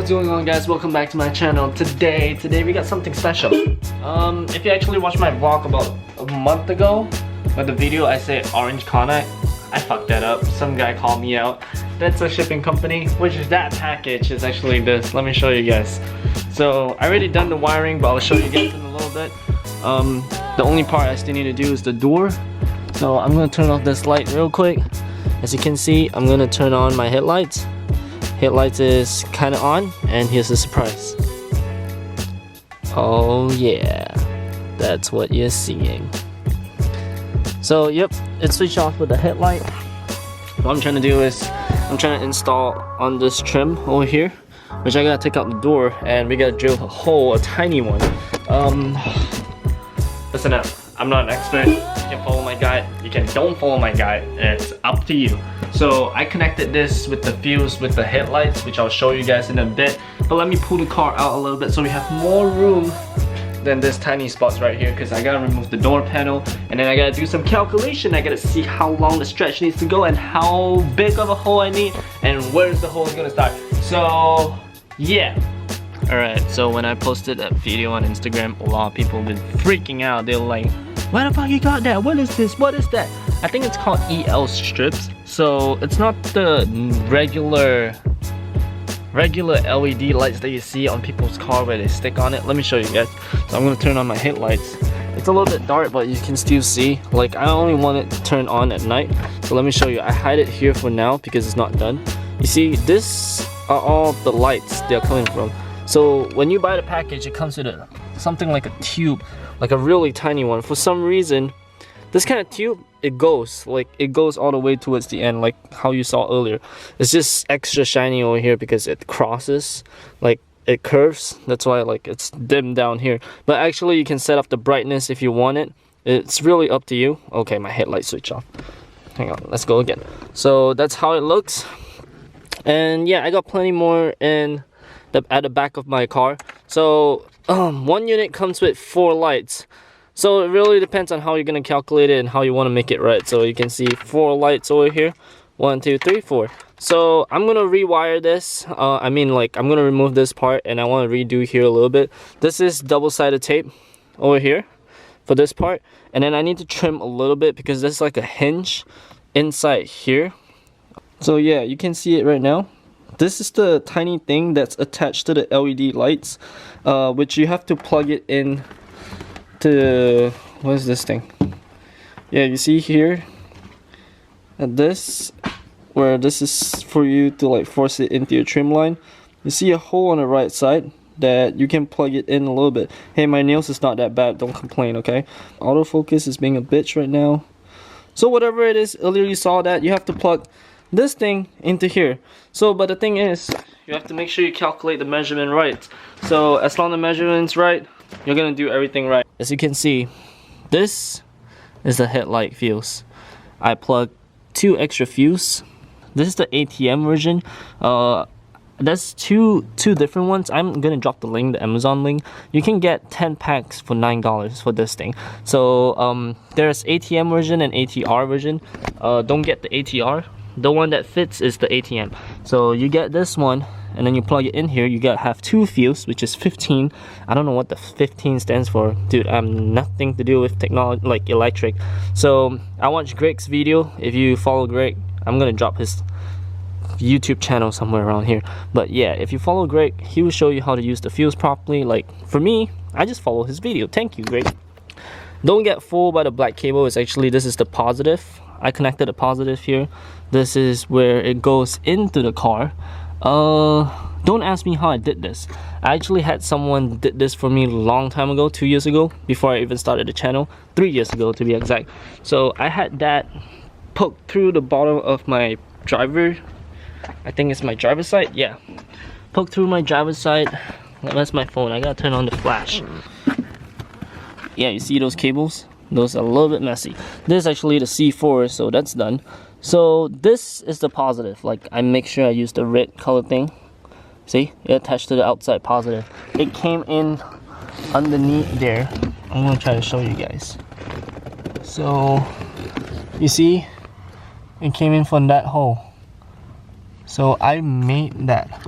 what's going on, guys? Welcome back to my channel. Today we got something special. If you actually watched my vlog about a month ago, with the video I say orange connect, I fucked that up. Some guy called me out. That's a shipping company, which is that package is actually this. Let me show you guys. So I already done the wiring, but I'll show you guys in a little bit. The only part I still need to do is the door. So I'm gonna turn off this light real quick. As you can see, I'm gonna turn on my headlights. Headlights is kinda on, and here's the surprise. Oh yeah, that's what you're seeing. So yep, it's switched off with the headlight. What I'm trying to do is, I'm trying to install on this trim over here, which I gotta take out the door, and we gotta drill a hole, a tiny one. Listen up, I'm not an expert. You can follow my guide, you can don't follow my guide, it's up to you. So I connected this with the fuse with the headlights, which I'll show you guys in a bit. But let me pull the car out a little bit so we have more room than this tiny spots right here, because I gotta remove the door panel, and then I gotta do some calculation. I gotta see how long the stretch needs to go and how big of a hole I need and where's the hole gonna start. So yeah. Alright, so when I posted that video on Instagram, a lot of people have been freaking out. They're like, where the fuck you got that? What is this? What is that? I think it's called EL strips. So it's not the regular LED lights that you see on people's car where they stick on it. Let me show you guys. So I'm gonna turn on my headlights. It's a little bit dark, but you can still see. Like, I only want it to turn on at night. So let me show you. I hide it here for now because it's not done. You see, this are all the lights they're coming from. So when you buy the package, it comes with something like a tube, like a really tiny one. For some reason, this kind of tube, it goes all the way towards the end, like how you saw earlier. It's just extra shiny over here because it crosses, like it curves. That's why like it's dimmed down here. But actually you can set up the brightness if you want it. It's really up to you. Okay, my headlight switch off. Hang on, let's go again. So that's how it looks. And yeah, I got plenty more at the back of my car. So one unit comes with 4 lights. So it really depends on how you're gonna calculate it and how you want to make it right. So you can see 4 lights over here. 1, 2, 3, 4. So I'm gonna rewire this. I'm gonna remove this part, and I want to redo here a little bit. This is double-sided tape over here for this part, and then I need to trim a little bit because there's like a hinge inside here. So yeah, you can see it right now. This is the tiny thing that's attached to the LED lights, which you have to plug it in to, what is this thing? Yeah, you see here at this, where this is for you to like force it into your trim line. You see a hole on the right side that you can plug it in a little bit. Hey, my nails is not that bad, don't complain, okay? Autofocus is being a bitch right now. So whatever it is, earlier you saw that you have to plug this thing into here. So but the thing is, you have to make sure you calculate the measurement right. So as long as the measurement's right, you're gonna do everything right. As you can see, this is the headlight fuse. I plugged 2 extra fuse. This is the ATM version. That's two different ones. I'm gonna drop the link, the Amazon link. You can get 10 packs for $9 for this thing. So there's ATM version and ATR version. Don't get the ATR. The one that fits is the ATM. So you get this one, and then you plug it in here. You gotta have 2 fuse, which is 15. I don't know what the 15 stands for, dude. I'm nothing to do with technology, like electric. So I watched Greg's video. If you follow Greg, I'm gonna drop his YouTube channel somewhere around here. But yeah, if you follow Greg, he will show you how to use the fuse properly. Like for me, I just follow his video. Thank you, Greg. Don't get fooled by the black cable. It's actually, this is the positive. I connected a positive here. This is where it goes into the car. Don't ask me how I did this. I actually had someone did this for me a long time ago, 2 years ago, before I even started the channel, 3 years ago to be exact. So I had that poked through the bottom of my driver. I think it's my driver's side. Yeah, poked through my driver's side. That's my phone. I gotta turn on the flash. Yeah, you see those cables? Those are a little bit messy. This is actually the C4, so that's done. So this is the positive. Like, I make sure I use the red color thing. See, it attached to the outside positive. It came in underneath there. I'm gonna try to show you guys. So you see, it came in from that hole. So I made that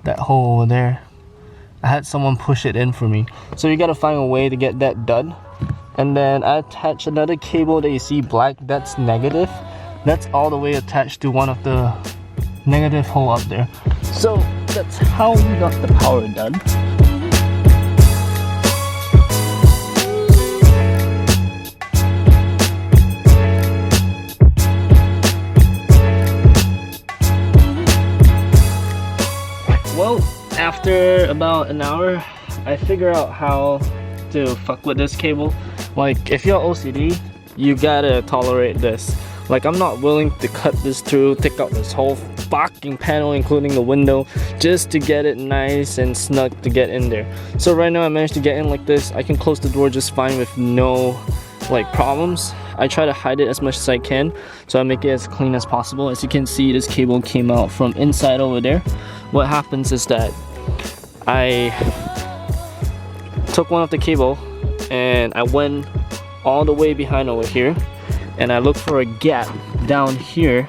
that hole over there. I had someone push it in for me. So you gotta find a way to get that done. And then I attach another cable that you see black, that's negative. That's all the way attached to one of the negative hole up there. So that's how we got the power done. Well, after about an hour, I figure out how to fuck with this cable. Like, if you're OCD, you gotta tolerate this. Like, I'm not willing to cut this through, take out this whole fucking panel, including the window, just to get it nice and snug to get in there. So right now I managed to get in like this. I can close the door just fine with no like problems. I try to hide it as much as I can, so I make it as clean as possible. As you can see, this cable came out from inside over there. What happens is that I took one of the cable and I went all the way behind over here, and I look for a gap down here.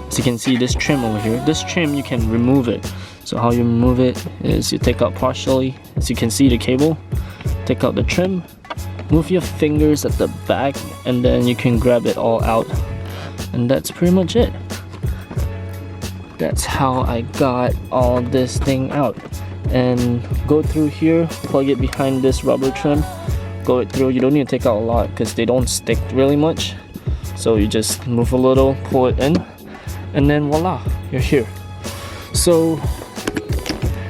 As you can see, this trim over here, this trim you can remove it. So how you remove it is you take out partially, as you can see the cable, take out the trim, move your fingers at the back, and then you can grab it all out, and that's pretty much it. That's how I got all this thing out. And go through here, plug it behind this rubber trim, go it through. You don't need to take out a lot because they don't stick really much. So you just move a little, pull it in, and then voila, you're here. So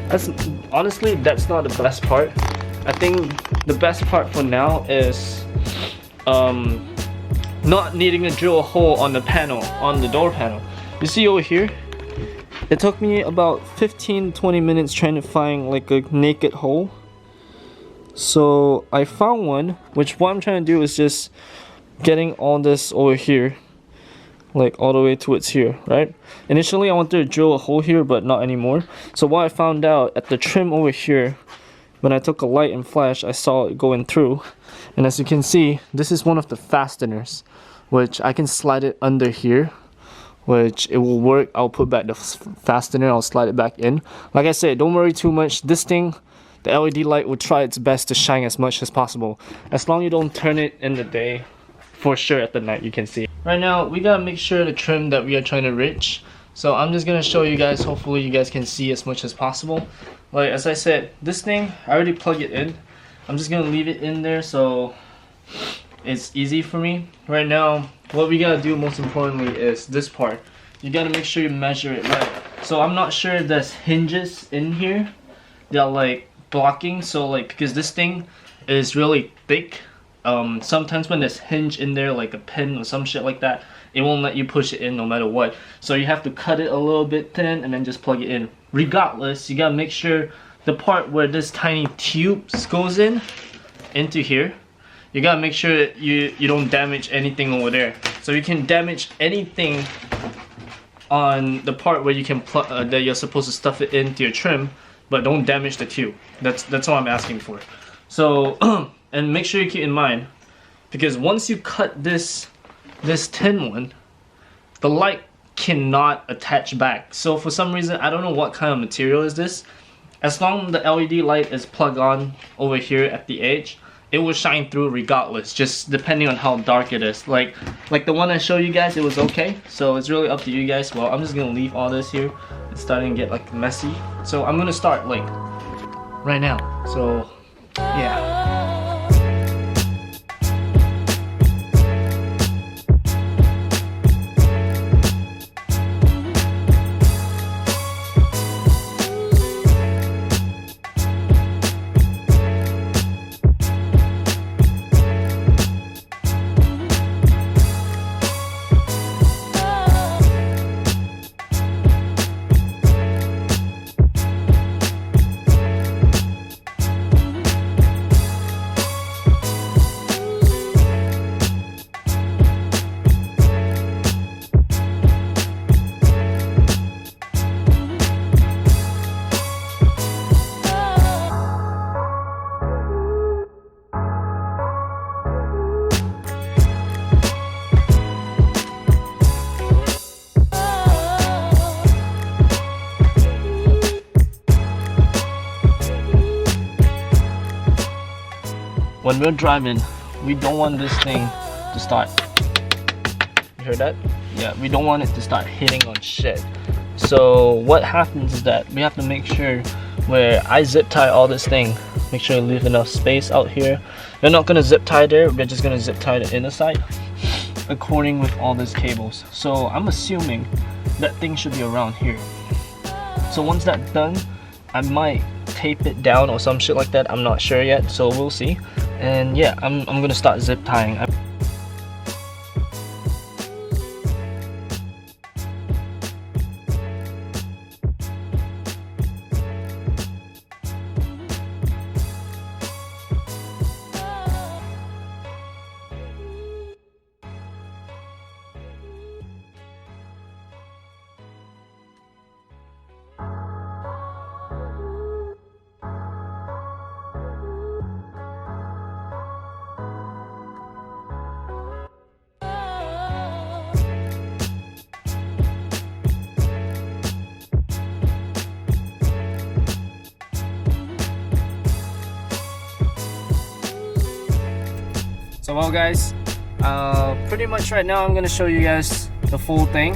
that's honestly, that's not the best part. I think the best part for now is not needing to drill a hole on the panel, on the door panel. You see over here, it took me about 15-20 minutes trying to find like a naked hole. So I found one, which what I'm trying to do is just getting all this over here, like all the way towards here, right? Initially I wanted to drill a hole here, but not anymore. So what I found out at the trim over here, when I took a light and flash, I saw it going through. And as you can see, this is one of the fasteners, which I can slide it under here, which it will work. I'll put back the fastener, I'll slide it back in. Like I said, don't worry too much. This thing, the LED light will try its best to shine as much as possible. As long as you don't turn it in the day, for sure at the night you can see. Right now, we gotta make sure the trim that we are trying to reach. So I'm just gonna show you guys, hopefully you guys can see as much as possible. Like as I said, this thing, I already plugged it in. I'm just gonna leave it in there so it's easy for me. Right now, what we gotta do most importantly is this part. You gotta make sure you measure it right. So I'm not sure if there's hinges in here that are like blocking. So like, because this thing is really thick, sometimes when there's hinge in there, like a pin or some shit like that, it won't let you push it in no matter what. So you have to cut it a little bit thin and then just plug it in. Regardless, you gotta make sure the part where this tiny tube goes in into here, you gotta make sure that you don't damage anything over there. So you can damage anything on the part where you can plug that you're supposed to stuff it into your trim, but don't damage the tube. That's all I'm asking for. So and make sure you keep in mind, because once you cut this tin one, the light cannot attach back. So for some reason, I don't know what kind of material is this, as long as the LED light is plugged on over here at the edge, it will shine through regardless, just depending on how dark it is. Like the one I showed you guys, it was okay. So it's really up to you guys. Well, I'm just gonna leave all this here. It's starting to get like messy. So I'm gonna start like right now. So yeah. when we're driving, we don't want this thing to start. You heard that? Yeah, we don't want it to start hitting on shit. So what happens is that we have to make sure where I zip tie all this thing, make sure you leave enough space out here. We're not gonna zip tie there, we're just gonna zip tie the inner side according with all these cables. So I'm assuming that thing should be around here. So once that's done, I might tape it down or some shit like that. I'm not sure yet, so we'll see. And yeah, I'm gonna start zip tying. So well guys, pretty much right now I'm gonna show you guys the full thing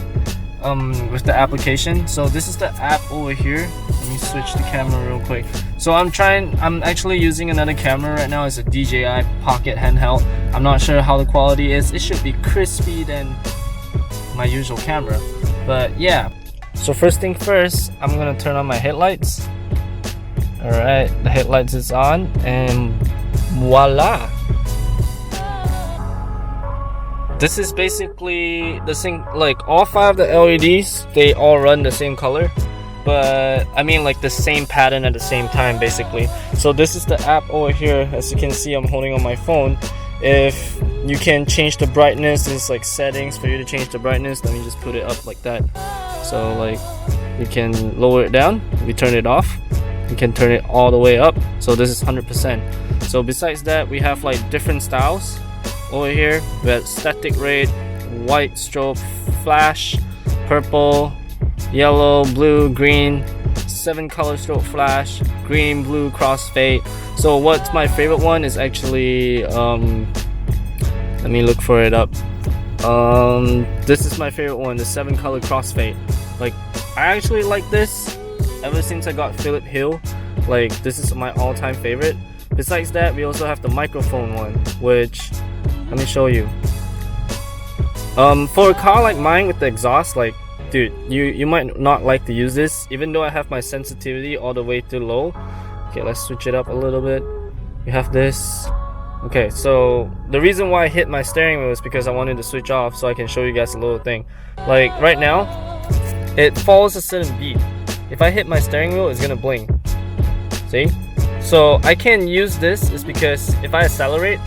with the application. So this is the app over here. Let me switch the camera real quick. So I'm actually using another camera right now. It's a DJI Pocket handheld. I'm not sure how the quality is. It should be crispy than my usual camera, but yeah. So first thing first, I'm gonna turn on my headlights. Alright, the headlights is on, and voila! This is basically the same, like all 5 of the LEDs, they all run the same color, but I mean like the same pattern at the same time basically. So this is the app over here. As you can see, I'm holding on my phone. If you can change the brightness, there's like settings for you to change the brightness. Let me just put it up like that. So like you can lower it down, we turn it off, you can turn it all the way up. So this is 100%. So besides that, we have like different styles. Over here we have static red, white strobe flash, purple, yellow, blue, green, 7 color strobe flash, green, blue, crossfade. So what's my favorite one is actually let me look for it up. This is my favorite one, the 7 color crossfade. Like I actually like this ever since I got Philip Hill. Like this is my all-time favorite. Besides that, we also have the microphone one, which let me show you. For a car like mine with the exhaust, like dude, you might not like to use this, even though I have my sensitivity all the way to low. Okay, let's switch it up a little bit. We have this. Okay, so the reason why I hit my steering wheel is because I wanted to switch off so I can show you guys a little thing. Like right now, it follows a certain beat. If I hit my steering wheel, it's gonna blink. See? So I can use this is because if I accelerate,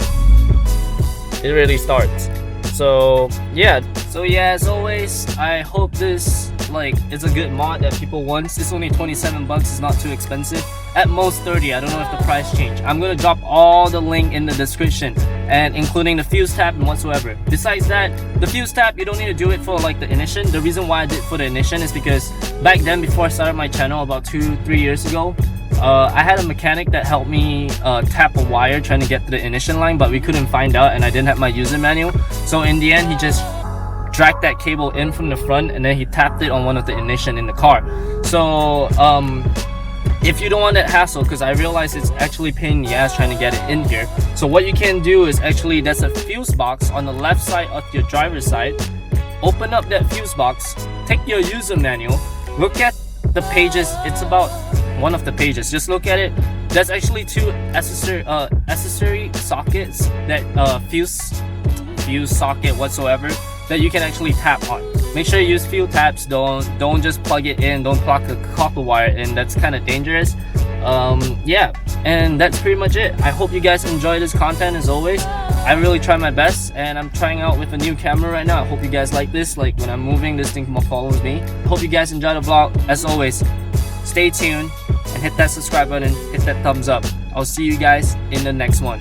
it really starts. So yeah, as always, I hope this like is a good mod that people want. It's only 27 bucks, it's not too expensive. At most 30, I don't know if the price changed. I'm gonna drop all the link in the description, and including the fuse tab and whatsoever. Besides that, the fuse tab, you don't need to do it for like the ignition. The reason why I did for the ignition is because back then, before I started my channel about 2-3 years ago, I had a mechanic that helped me tap a wire trying to get to the ignition line, but we couldn't find out and I didn't have my user manual. So in the end, he just dragged that cable in from the front and then he tapped it on one of the ignition in the car. So if you don't want that hassle, because I realize it's actually pain in the ass trying to get it in here. So what you can do is actually, there's a fuse box on the left side of your driver's side. Open up that fuse box, take your user manual, look at the pages. It's about one of the pages, just look at it. There's actually 2 accessory sockets that fuse socket whatsoever that you can actually tap on. Make sure you use few taps. Don't just plug it in, don't plug the copper wire in, that's kind of dangerous. Yeah, and that's pretty much it. I hope you guys enjoy this content. As always, I really try my best, and I'm trying out with a new camera right now. I hope you guys like this. Like when I'm moving, this thing follows me. Hope you guys enjoy the vlog. As always, stay tuned and hit that subscribe button, hit that thumbs up. I'll see you guys in the next one.